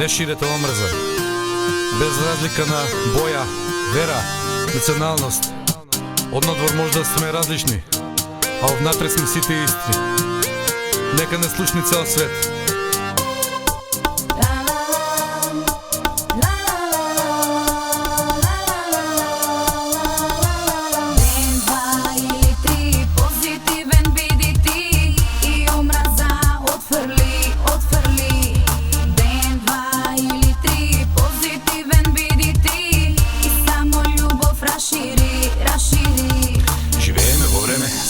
Не ширете омрза, без разлика на боја, вера, националност. Однадвор може да сме различни, а овнатре сме сите исти. Нека не слушни цел свет.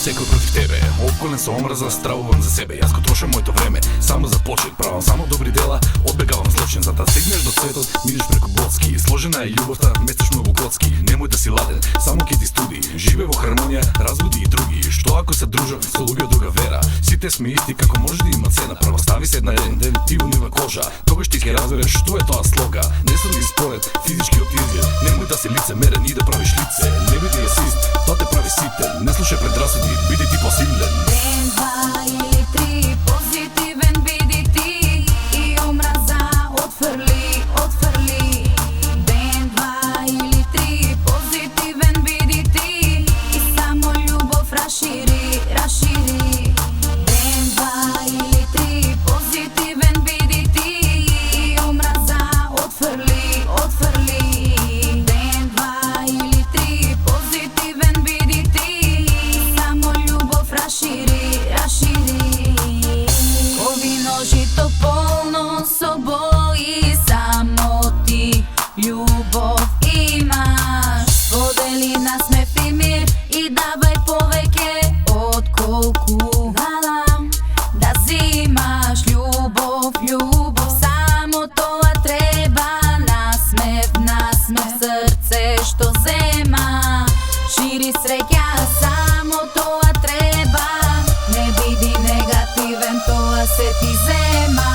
Секој против тебе, обколен со омраза, стравувам за себе. Јас го трошам моето време, само за почет, правам само добри дела, одбегавам злочин. За да стигнеш до цветот, мидиш преку боцки. Сложена е љубовта, местиш многу коцки. Немој да си ладен, само ке ти студи. Живе во хармонија, разводи и други. Што ако се дружам со луѓе од друга вера? Сите сме исти, како може да има цена. Право стави се една ден, ти во нива кожа. Тогаш ти ќе разбереш што е тоа слога. Не суди според физичкиот изглед. Немој да си лицемерен и да правиш лице. Не биди расист, тоа те прави ситен. Не слушај предрасуди, биди ти посилен. Ден, два или три, позитивен биди ти и омраза отфрли, отфрли. Ден, два или три, позитивен биди ти и само љубов расшири, расшири. Ден, два или три, позитивен биди ти и омраза отфрли, отфрли. Ден, два или три, позитивен биди ти и само љубов расшири, расшири. Ови ножито полно со бои, само ти љубов имаш. Подели нас ме и мир и давај повеќе отколку да зимаш. Љубов, љубов, само тоа треба. Насмев срце што зема. Шири среќа, само тоа треба. Не биди негативен, тоа се ти зема.